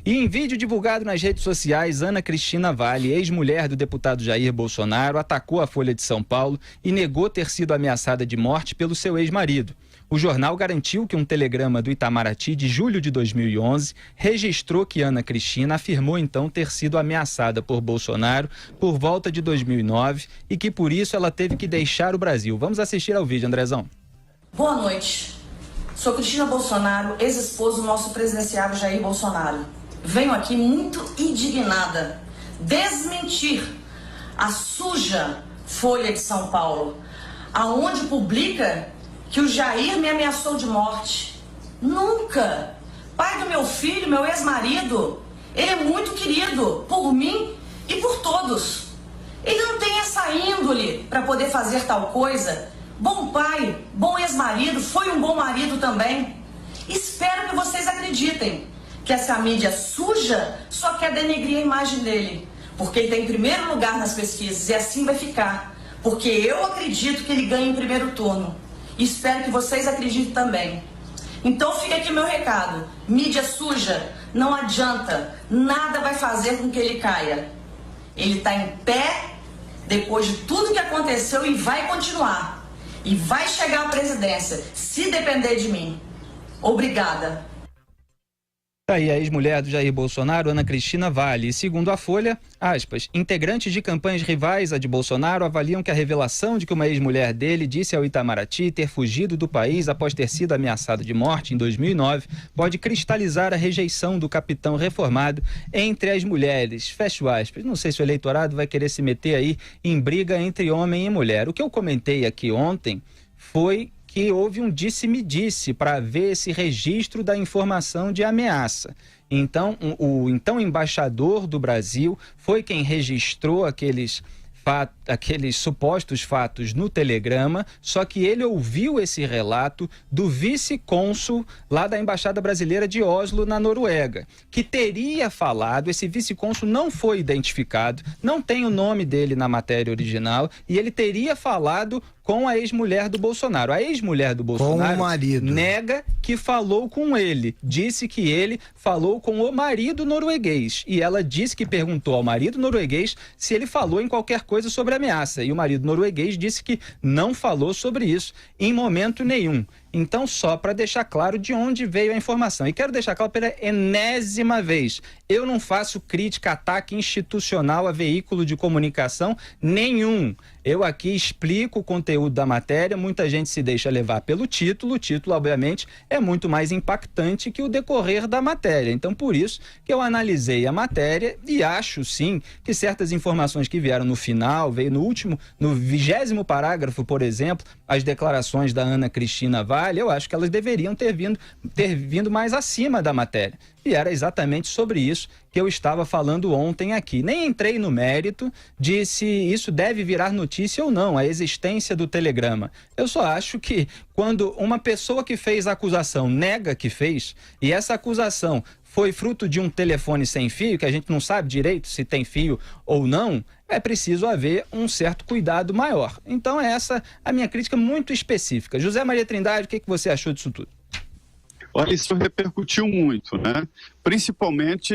E em vídeo divulgado nas redes sociais, Ana Cristina Vale, ex-mulher do deputado Jair Bolsonaro, atacou a Folha de São Paulo e negou ter sido ameaçada de morte pelo seu ex-marido. O jornal garantiu que um telegrama do Itamaraty de julho de 2011 registrou que Ana Cristina afirmou então ter sido ameaçada por Bolsonaro por volta de 2009 e que por isso ela teve que deixar o Brasil. Vamos assistir ao vídeo, Andrezão. Boa noite. Sou Cristina Bolsonaro, ex-esposa do nosso presidenciável Jair Bolsonaro. Venho aqui muito indignada desmentir a suja Folha de São Paulo, aonde publica que o Jair me ameaçou de morte. Nunca! Pai do meu filho, meu ex-marido, ele é muito querido por mim e por todos. Ele não tem essa índole para poder fazer tal coisa. Bom pai, bom ex-marido, foi um bom marido também. Espero que vocês acreditem que essa mídia suja só quer denegrir a imagem dele, porque ele está em primeiro lugar nas pesquisas e assim vai ficar, porque eu acredito que ele ganha em primeiro turno. Espero que vocês acreditem também. Então fica aqui meu recado. Mídia suja, não adianta. Nada vai fazer com que ele caia. Ele está em pé depois de tudo que aconteceu e vai continuar. E vai chegar à presidência, se depender de mim. Obrigada. Aí a ex-mulher do Jair Bolsonaro, Ana Cristina Vale. E segundo a Folha, aspas, integrantes de campanhas rivais à de Bolsonaro avaliam que a revelação de que uma ex-mulher dele disse ao Itamaraty ter fugido do país após ter sido ameaçado de morte em 2009 pode cristalizar a rejeição do capitão reformado entre as mulheres. Fecho aspas. Não sei se o eleitorado vai querer se meter aí em briga entre homem e mulher. O que eu comentei aqui ontem foi que houve um disse-me-disse para haver esse registro da informação de ameaça. Então, o então embaixador do Brasil foi quem registrou aqueles supostos fatos no telegrama, só que ele ouviu esse relato do vice-cônsul lá da Embaixada Brasileira de Oslo, na Noruega, que teria falado, esse vice-cônsul não foi identificado, não tem o nome dele na matéria original, e ele teria falado com a ex-mulher do Bolsonaro. A ex-mulher do Bolsonaro nega que falou com ele, disse que ele falou com o marido norueguês, e ela disse que perguntou ao marido norueguês se ele falou em qualquer coisa sobre ameaça, e o marido norueguês disse que não falou sobre isso em momento nenhum. Então, só para deixar claro de onde veio a informação. E quero deixar claro pela enésima vez, eu não faço crítica, ataque institucional a veículo de comunicação nenhum. Eu aqui explico o conteúdo da matéria, muita gente se deixa levar pelo título, o título, obviamente, é muito mais impactante que o decorrer da matéria. Então, por isso que eu analisei a matéria e acho, sim, que certas informações que vieram no final, veio no 20º parágrafo, por exemplo, as declarações da Ana Cristina Vale, eu acho que elas deveriam ter vindo mais acima da matéria. E era exatamente sobre isso que eu estava falando ontem aqui. Nem entrei no mérito de se isso deve virar notícia ou não, a existência do telegrama. Eu só acho que quando uma pessoa que fez a acusação nega que fez, e essa acusação foi fruto de um telefone sem fio, que a gente não sabe direito se tem fio ou não, é preciso haver um certo cuidado maior. Então é essa a minha crítica muito específica. José Maria Trindade, o que você achou disso tudo? Olha, isso repercutiu muito, né? Principalmente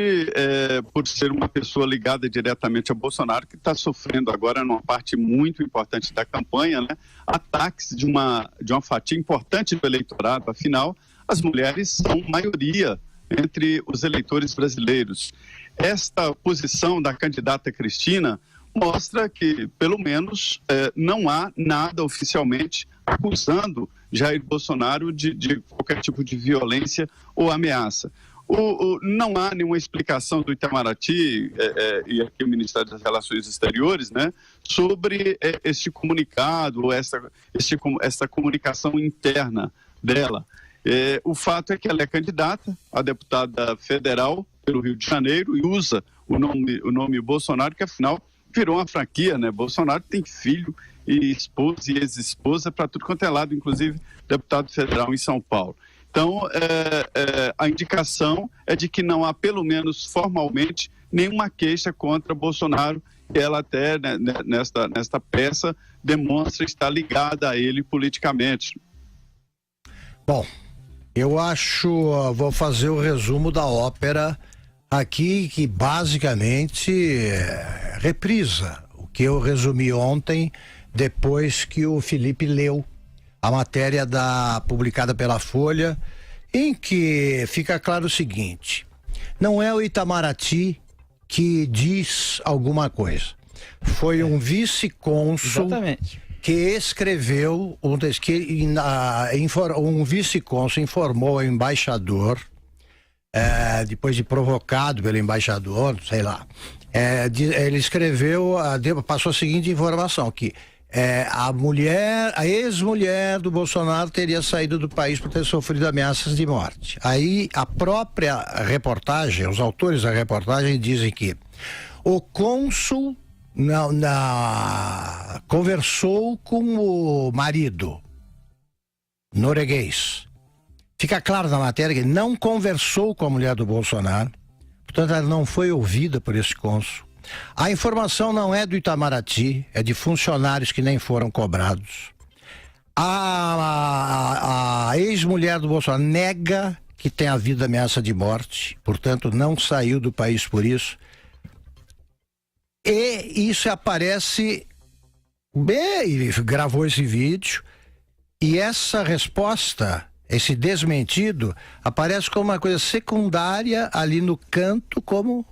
por ser uma pessoa ligada diretamente a Bolsonaro, que está sofrendo agora, numa parte muito importante da campanha, né? Ataques de uma fatia importante do eleitorado. Afinal, as mulheres são maioria entre os eleitores brasileiros. Esta posição da candidata Cristina mostra que, pelo menos, não há nada oficialmente acusando Jair Bolsonaro de qualquer tipo de violência ou ameaça. Não há nenhuma explicação do Itamaraty e aqui o Ministério das Relações Exteriores, né, sobre este comunicado, ou essa comunicação interna dela. O fato é que ela é candidata a deputada federal pelo Rio de Janeiro e usa o nome Bolsonaro, que afinal virou uma franquia, né? Bolsonaro tem filho e esposa e ex-esposa para tudo quanto é lado, inclusive deputado federal em São Paulo. Então, a indicação é de que não há, pelo menos formalmente, nenhuma queixa contra Bolsonaro, e ela até, né, nesta peça, demonstra estar ligada a ele politicamente. Bom, eu acho, vou fazer o resumo da ópera aqui que basicamente reprisa o que eu resumi ontem, depois que o Felipe leu a matéria publicada pela Folha, em que fica claro o seguinte: não é o Itamaraty que diz alguma coisa, foi um vice-cônsul que escreveu, um vice-cônsul informou ao embaixador, depois de provocado pelo embaixador, sei lá, ele escreveu, passou a seguinte informação, que a ex-mulher do Bolsonaro teria saído do país por ter sofrido ameaças de morte. Aí a própria reportagem, os autores da reportagem dizem que o cônsul conversou com o marido norueguês. Fica claro na matéria que não conversou com a mulher do Bolsonaro, portanto ela não foi ouvida por esse cônsul. A informação não é do Itamaraty, é de funcionários que nem foram cobrados. A ex-mulher do Bolsonaro nega que tenha havido ameaça de morte, portanto não saiu do país por isso. E isso aparece, ele gravou esse vídeo, e essa resposta, esse desmentido, aparece como uma coisa secundária ali no canto, como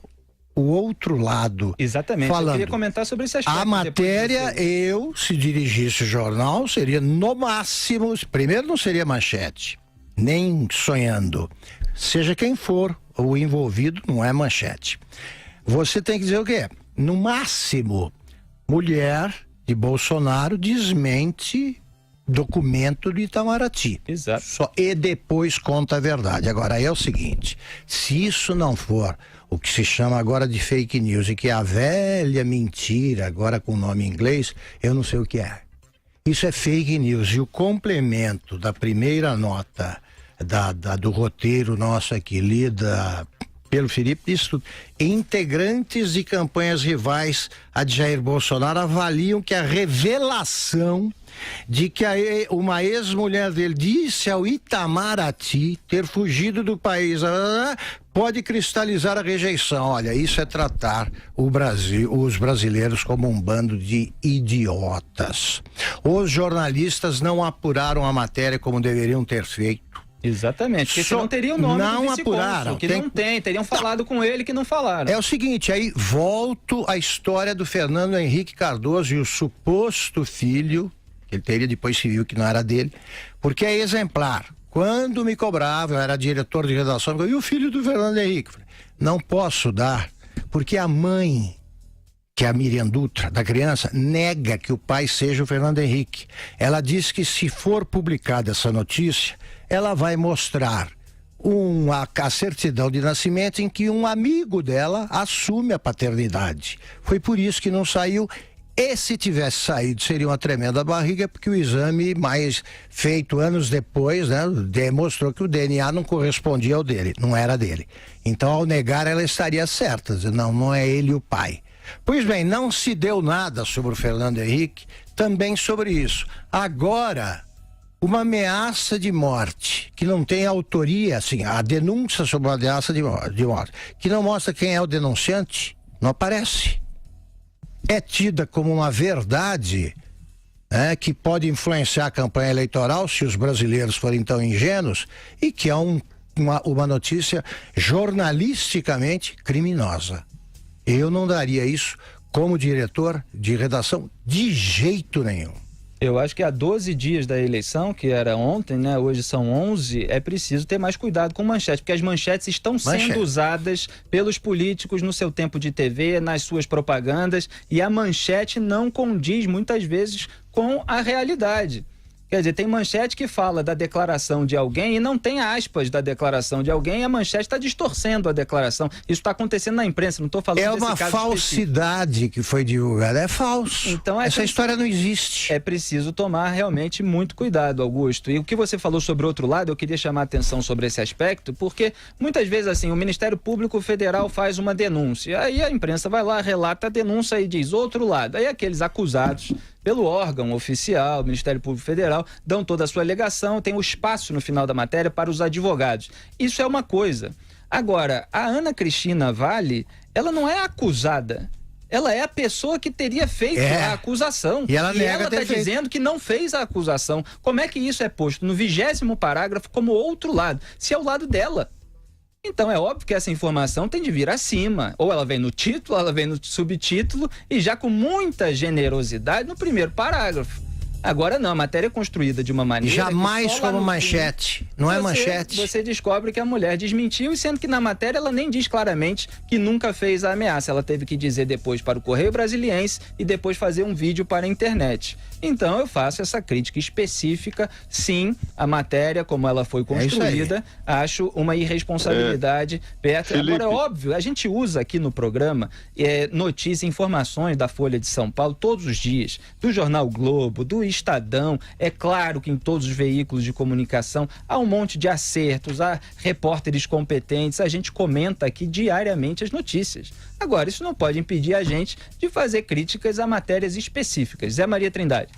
o outro lado. Exatamente, falando. Eu queria comentar sobre esse aspecto. A matéria, se dirigisse o jornal, seria no máximo, primeiro não seria manchete, nem sonhando. Seja quem for o envolvido, não é manchete. Você tem que dizer o quê? No máximo, mulher de Bolsonaro desmente documento do Itamaraty. Exato. E depois conta a verdade. Agora, é o seguinte, se isso não for o que se chama agora de fake news, e que é a velha mentira, agora com nome em inglês, eu não sei o que é. Isso é fake news. E o complemento da primeira nota do roteiro nosso aqui, lida pelo Felipe, diz tudo. Integrantes de campanhas rivais a de Jair Bolsonaro avaliam que a revelação de que uma ex-mulher dele disse ao Itamaraty ter fugido do país pode cristalizar a rejeição. Olha, isso é tratar os brasileiros como um bando de idiotas. Os jornalistas não apuraram a matéria como deveriam ter feito. Exatamente, porque senão teria o nome não do apuraram, que não tem, teriam falado com ele que não falaram. É o seguinte, aí volto à história do Fernando Henrique Cardoso e o suposto filho, que ele teria, depois se viu que não era dele, porque é exemplar. Quando me cobrava, eu era diretor de redação, e o filho do Fernando Henrique? Não posso dar, porque a mãe, que é a Miriam Dutra, da criança, nega que o pai seja o Fernando Henrique. Ela diz que se for publicada essa notícia, ela vai mostrar a certidão de nascimento em que um amigo dela assume a paternidade. Foi por isso que não saiu. E se tivesse saído, seria uma tremenda barriga, porque o exame feito anos depois, demonstrou que o DNA não correspondia ao dele, não era dele. Então, ao negar, ela estaria certa, dizendo, não é ele o pai. Pois bem, não se deu nada sobre o Fernando Henrique, também sobre isso. Agora, uma ameaça de morte, que não tem autoria, assim, a denúncia sobre uma ameaça de morte, que não mostra quem é o denunciante, não aparece. É tida como uma verdade, que pode influenciar a campanha eleitoral, se os brasileiros forem tão ingênuos, e que é uma notícia jornalisticamente criminosa. Eu não daria isso como diretor de redação de jeito nenhum. Eu acho que há 12 dias da eleição, que era ontem, né? Hoje são 11, é preciso ter mais cuidado com manchetes, porque as manchetes estão sendo usadas pelos políticos no seu tempo de TV, nas suas propagandas, e a manchete não condiz muitas vezes com a realidade. Quer dizer, tem manchete que fala da declaração de alguém e não tem aspas da declaração de alguém, e a manchete está distorcendo a declaração. Isso está acontecendo na imprensa, não estou falando desse caso específico. É uma falsidade que foi divulgada, é falso. Então, essa história não existe. É preciso tomar realmente muito cuidado, Augusto. E o que você falou sobre o outro lado, eu queria chamar a atenção sobre esse aspecto, porque muitas vezes assim, o Ministério Público Federal faz uma denúncia, aí a imprensa vai lá, relata a denúncia e diz outro lado. Aí aqueles acusados pelo órgão oficial, o Ministério Público Federal, dão toda a sua alegação, tem o espaço no final da matéria para os advogados. Isso é uma coisa. Agora, a Ana Cristina Vale, ela não é acusada. Ela é a pessoa que teria feito a acusação. E ela está dizendo que não fez a acusação. Como é que isso é posto no 20º parágrafo como outro lado? Se é o lado dela. Então é óbvio que essa informação tem de vir acima. Ou ela vem no título, ou ela vem no subtítulo e já com muita generosidade no primeiro parágrafo. Agora não, a matéria é construída de uma maneira... Jamais como manchete, não é manchete. Você descobre que a mulher desmentiu, e sendo que na matéria ela nem diz claramente que nunca fez a ameaça. Ela teve que dizer depois para o Correio Brasiliense e depois fazer um vídeo para a internet. Então eu faço essa crítica específica. Sim, a matéria, como ela foi construída, acho uma irresponsabilidade. Agora, é óbvio, a gente usa aqui no programa notícias, informações da Folha de São Paulo todos os dias, do Jornal Globo, do Estadão. É claro que em todos os veículos de comunicação há um monte de acertos, há repórteres competentes, a gente comenta aqui diariamente as notícias. Agora, isso não pode impedir a gente de fazer críticas a matérias específicas. Zé Maria Trindade.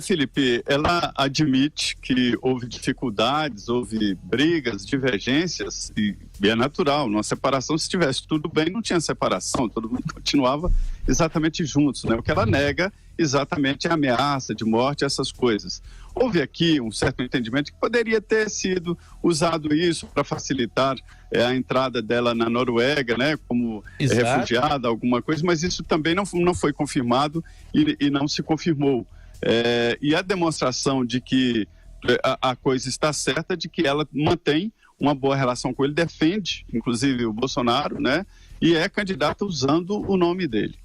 Felipe, ela admite que houve dificuldades, houve brigas, divergências, e é natural, numa separação, se tivesse tudo bem, não tinha separação, todo mundo continuava exatamente juntos, né? O que ela nega exatamente é a ameaça de morte, essas coisas. Houve aqui um certo entendimento que poderia ter sido usado isso para facilitar a entrada dela na Noruega, né, como refugiada, alguma coisa, mas isso também não foi confirmado e não se confirmou. E a demonstração de que a coisa está certa, de que ela mantém uma boa relação com ele, defende, inclusive, o Bolsonaro, né, e é candidata usando o nome dele.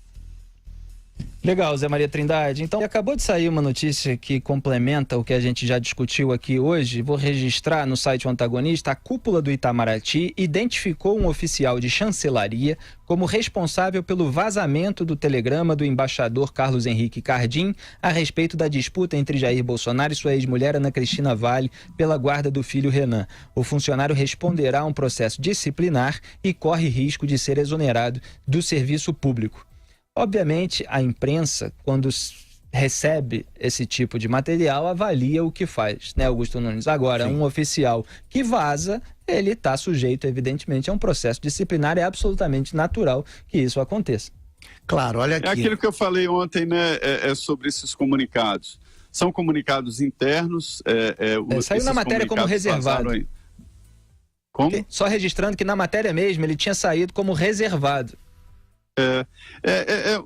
Legal, Zé Maria Trindade. Então, acabou de sair uma notícia que complementa o que a gente já discutiu aqui hoje. Vou registrar no site O Antagonista. A cúpula do Itamaraty identificou um oficial de chancelaria como responsável pelo vazamento do telegrama do embaixador Carlos Henrique Cardim a respeito da disputa entre Jair Bolsonaro e sua ex-mulher Ana Cristina Vale pela guarda do filho Renan. O funcionário responderá a um processo disciplinar e corre risco de ser exonerado do serviço público. Obviamente, a imprensa, quando recebe esse tipo de material, avalia o que faz, né, Augusto Nunes? Agora, um oficial que vaza, ele está sujeito, evidentemente, a um processo disciplinar. É absolutamente natural que isso aconteça. Claro, olha aqui. É aquilo que eu falei ontem, né, sobre esses comunicados. São comunicados internos. Saiu na matéria como reservado. Como? Só registrando que na matéria mesmo ele tinha saído como reservado.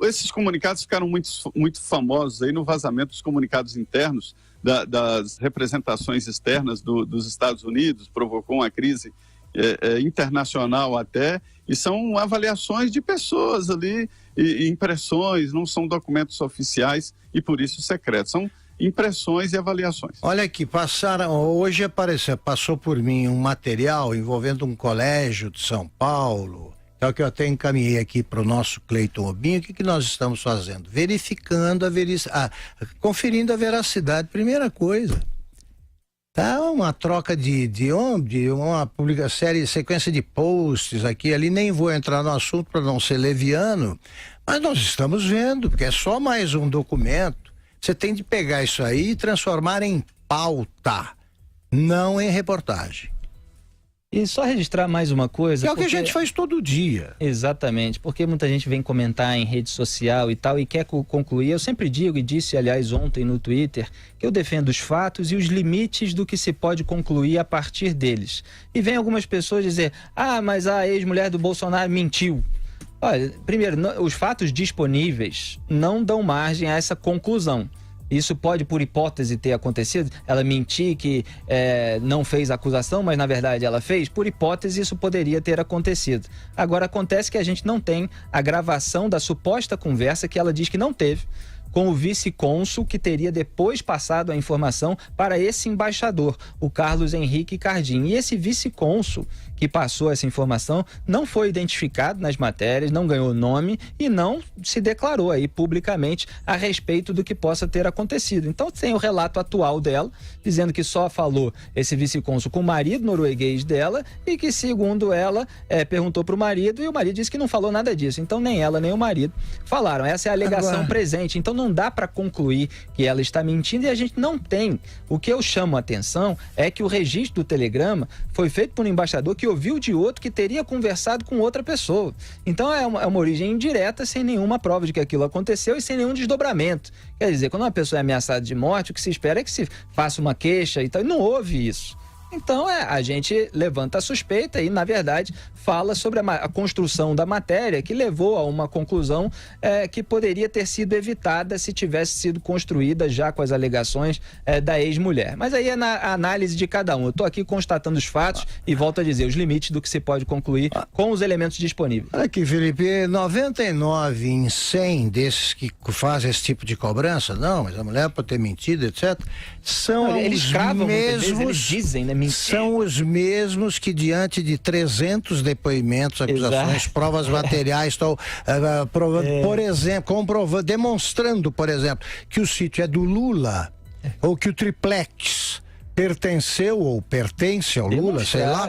Esses comunicados ficaram muito famosos aí no vazamento dos comunicados internos das representações externas dos Estados Unidos, provocou uma crise internacional até, e são avaliações de pessoas ali, e impressões, não são documentos oficiais e por isso secretos, são impressões e avaliações. Olha aqui, hoje passou por mim um material envolvendo um colégio de São Paulo. É o que eu até encaminhei aqui para o nosso Cleiton Obinho. O que nós estamos fazendo? Verificando conferindo a veracidade. Primeira coisa, tá uma troca de uma sequência de posts aqui, ali, nem vou entrar no assunto para não ser leviano, mas nós estamos vendo, porque é só mais um documento. Você tem de pegar isso aí e transformar em pauta, não em reportagem. E só registrar mais uma coisa... Que é o que a gente faz todo dia. Exatamente, porque muita gente vem comentar em rede social e tal, e quer concluir. Eu sempre digo, e disse, aliás, ontem no Twitter, que eu defendo os fatos e os limites do que se pode concluir a partir deles. E vem algumas pessoas dizer, mas a ex-mulher do Bolsonaro mentiu. Olha, primeiro, os fatos disponíveis não dão margem a essa conclusão. Isso pode, por hipótese, ter acontecido. Ela mentir que não fez acusação, mas na verdade ela fez. Por hipótese, isso poderia ter acontecido. Agora, acontece que a gente não tem a gravação da suposta conversa que ela diz que não teve com o vice-cônsul, que teria depois passado a informação para esse embaixador, o Carlos Henrique Cardim. E esse vice-cônsul que passou essa informação não foi identificado nas matérias, não ganhou nome e não se declarou aí publicamente a respeito do que possa ter acontecido. Então tem o relato atual dela, dizendo que só falou esse vice-cônsul com o marido norueguês dela e que, segundo ela, perguntou para o marido e o marido disse que não falou nada disso. Então nem ela nem o marido falaram. Essa é a alegação presente. Então não não dá para concluir que ela está mentindo e a gente não tem. O que eu chamo a atenção é que o registro do telegrama foi feito por um embaixador que ouviu de outro que teria conversado com outra pessoa. Então é uma origem indireta, sem nenhuma prova de que aquilo aconteceu e sem nenhum desdobramento. Quer dizer, quando uma pessoa é ameaçada de morte, o que se espera é que se faça uma queixa e tal, e não houve isso. Então a gente levanta a suspeita e, na verdade, fala sobre a construção da matéria que levou a uma conclusão que poderia ter sido evitada se tivesse sido construída já com as alegações da ex-mulher. Mas aí é na análise de cada um. Eu estou aqui constatando os fatos e volto a dizer os limites do que se pode concluir com os elementos disponíveis. Olha aqui, Felipe, 99 em 100 desses que fazem esse tipo de cobrança, não, mas a mulher pode ter mentido, etc., são eles os cravam mesmos, eles dizem, né? São os mesmos que, diante de 300 depoimentos, acusações, exato, provas materiais, estão, por exemplo, demonstrando, por exemplo, que o sítio é do Lula, ou que o triplex pertenceu ou pertence ao Lula, sei lá.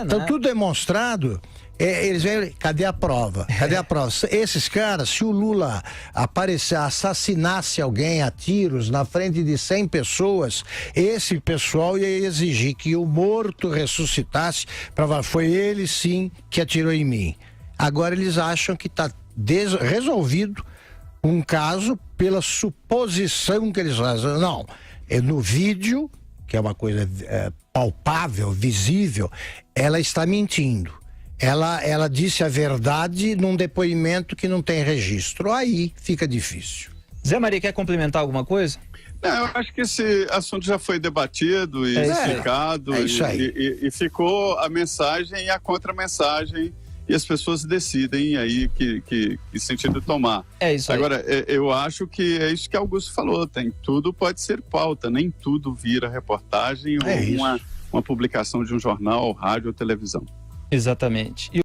Então, tudo demonstrado. Eles vêm, cadê a prova? Cadê a prova? Esses caras, se o Lula assassinasse alguém a tiros na frente de 100 pessoas, esse pessoal ia exigir que o morto ressuscitasse para falar, foi ele sim que atirou em mim. Agora eles acham que está resolvido um caso pela suposição que eles fazem. Não, no vídeo, que é uma coisa palpável, visível, ela está mentindo. Ela disse a verdade num depoimento que não tem registro. Aí fica difícil. Zé Maria, quer complementar alguma coisa? Não, eu acho que esse assunto já foi debatido e explicado. E ficou a mensagem e a contra-mensagem. E as pessoas decidem aí que sentido tomar. É isso aí. Agora, eu acho que é isso que Augusto falou. Tudo pode ser pauta, nem tudo vira reportagem ou uma publicação de um jornal, rádio ou televisão. Exatamente.